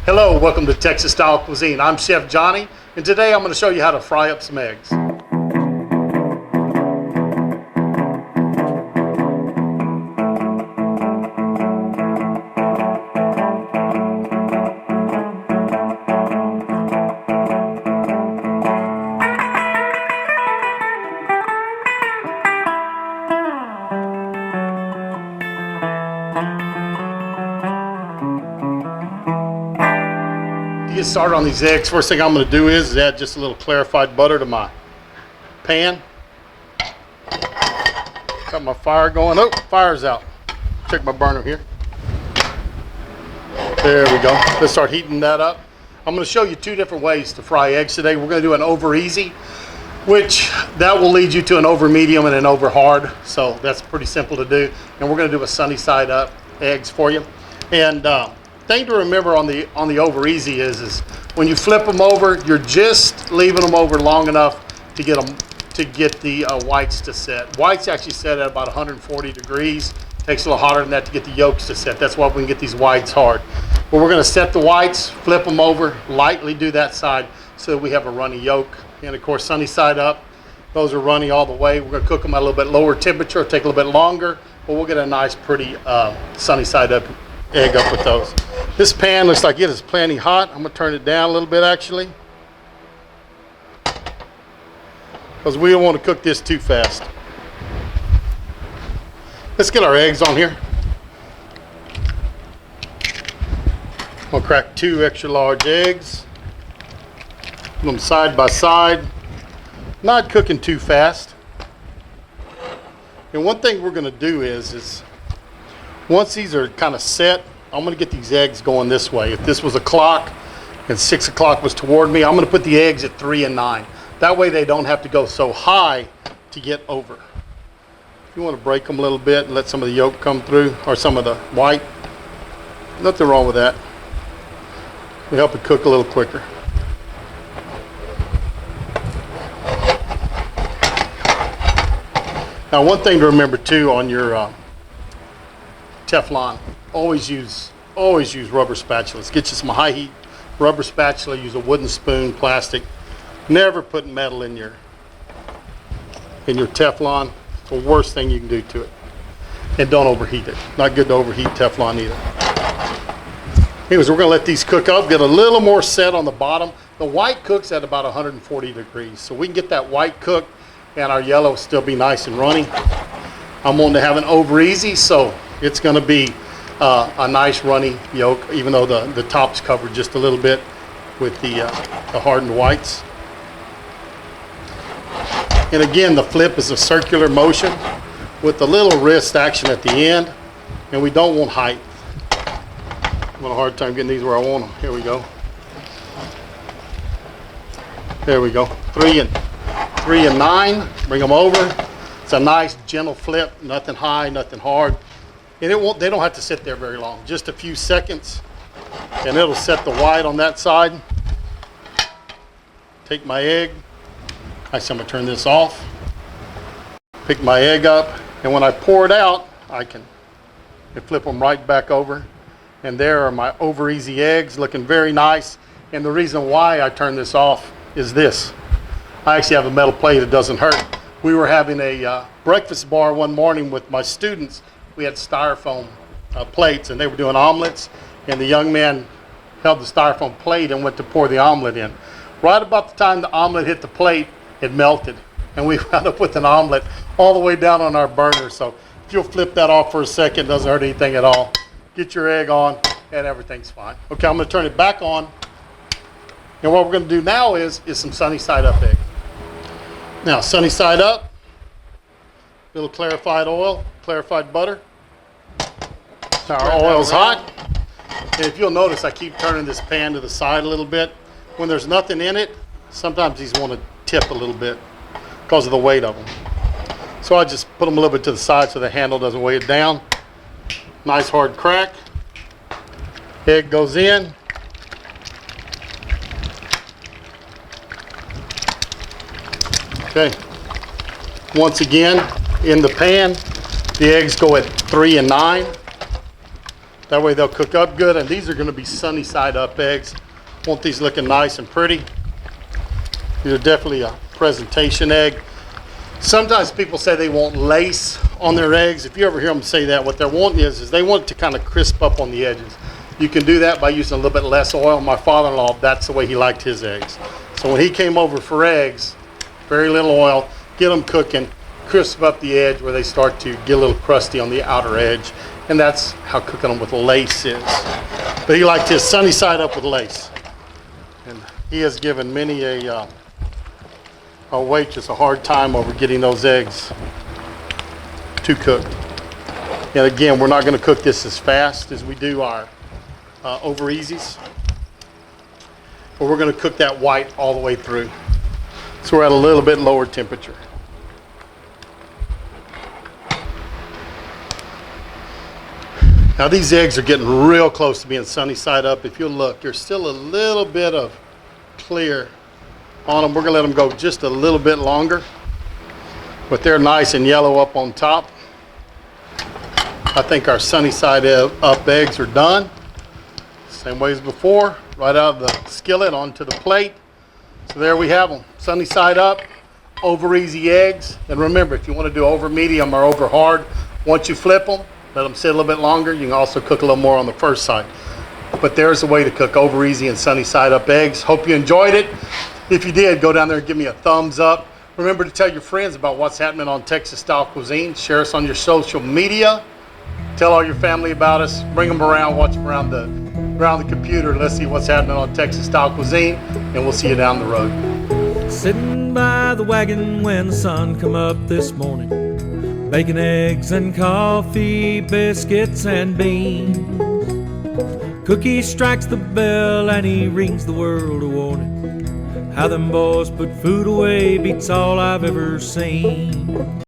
Hello, welcome to Texas Style Cuisine. I'm Chef Johnny, and today I'm going to show you how to fry up some eggs. To get started on these eggs, first thing I'm going to do is add just a little clarified butter to my pan. Got my fire going. Oh, fire's out. Check my burner here. There we go. Let's start heating that up. I'm going to show you two different ways to fry eggs today. We're going to do an over easy, which that will lead you to an over medium and an over hard. So that's pretty simple to do. And we're going to do a sunny side up eggs for you. And thing to remember on the over easy is when you flip them over, you're just leaving them over long enough to get the whites to set. Whites actually set at about 140 degrees. Takes a little hotter than that to get the yolks to set. That's why we can get these whites hard. But we're going to set the whites, flip them over, lightly do that side so that we have a runny yolk. And of course, sunny side up. Those are runny all the way. We're going to cook them at a little bit lower temperature, take a little bit longer, but we'll get a nice, pretty sunny side up egg up with those. This pan looks like it is plenty hot. I'm going to turn it down a little bit actually, because we don't want to cook this too fast. Let's get our eggs on here. I'm going to crack 2 extra large eggs. Put them side by side. Not cooking too fast. And one thing we're going to do is once these are kind of set, I'm going to get these eggs going this way. If this was a clock and 6 o'clock was toward me, I'm going to put the eggs at 3 and 9. That way they don't have to go so high to get over. You want to break them a little bit and let some of the yolk come through, or some of the white. Nothing wrong with that. It'll help it cook a little quicker. Now, one thing to remember too on your Teflon, always use rubber spatulas. Get you some high heat rubber spatula. Use a wooden spoon, plastic. Never put metal in your Teflon. It's the worst thing you can do to it. And don't overheat it. Not good to overheat Teflon either. Anyways, we're going to let these cook up. Get a little more set on the bottom. The white cooks at about 140 degrees, so we can get that white cooked and our yellow still be nice and runny. I'm going to have an over easy, so it's going to be a nice runny yolk, even though the top's covered just a little bit with the hardened whites. And again, the flip is a circular motion with a little wrist action at the end, and we don't want height. I'm having a hard time getting these where I want them. Here we go. There we go. 3 and 9. Bring them over. It's a nice gentle flip. Nothing high, nothing hard. And they don't have to sit there very long. Just a few seconds, and it'll set the white on that side. Take my egg. Actually, I'm going to turn this off. Pick my egg up, and when I pour it out, I can flip them right back over. And there are my over easy eggs, looking very nice. And the reason why I turn this off is this. I actually have a metal plate. It doesn't hurt. We were having a breakfast bar one morning with my students. We had styrofoam plates, and they were doing omelets. And the young man held the styrofoam plate and went to pour the omelet in. Right about the time the omelet hit the plate, it melted, and we wound up with an omelet all the way down on our burner. So if you'll flip that off for a second, it doesn't hurt anything at all. Get your egg on, and everything's fine. Okay, I'm going to turn it back on, and what we're going to do now is some sunny side up egg. Now, sunny side up, a little clarified oil, clarified butter. Our oil's hot, and if you'll notice, I keep turning this pan to the side a little bit. When there's nothing in it, sometimes these want to tip a little bit because of the weight of them. So I just put them a little bit to the side so the handle doesn't weigh it down. Nice hard crack. Egg goes in. Okay. Once again, in the pan, the eggs go at 3 and 9. That way they'll cook up good, and these are going to be sunny side up eggs. Want these looking nice and pretty. These are definitely a presentation egg. Sometimes people say they want lace on their eggs. If you ever hear them say that, what they're wanting is they want it to kind of crisp up on the edges. You can do that by using a little bit less oil. My father-in-law, that's the way he liked his eggs. So when he came over for eggs, very little oil, get them cooking, crisp up the edge where they start to get a little crusty on the outer edge. And that's how cooking them with lace is. But he liked his sunny side up with lace. And he has given many a waitress a hard time over getting those eggs too cooked. And again, we're not going to cook this as fast as we do our over easies, but we're going to cook that white all the way through. So we're at a little bit lower temperature. Now these eggs are getting real close to being sunny side up. If you look, there's still a little bit of clear on them. We're going to let them go just a little bit longer, but they're nice and yellow up on top. I think our sunny side up eggs are done. Same way as before, right out of the skillet onto the plate. So there we have them, sunny side up, over easy eggs. And remember, if you want to do over medium or over hard, once you flip them, let them sit a little bit longer. You can also cook a little more on the first side. But there's a way to cook over easy and sunny side up eggs. Hope you enjoyed it. If you did, go down there and give me a thumbs up. Remember to tell your friends about what's happening on Texas Style Cuisine. Share us on your social media. Tell all your family about us. Bring them around, watch them around the computer. Let's see what's happening on Texas Style Cuisine, and we'll see you down the road. Sitting by the wagon when the sun come up this morning, bacon, eggs, and coffee, biscuits, and beans. Cookie strikes the bell and he rings the world a warning. How them boys put food away beats all I've ever seen.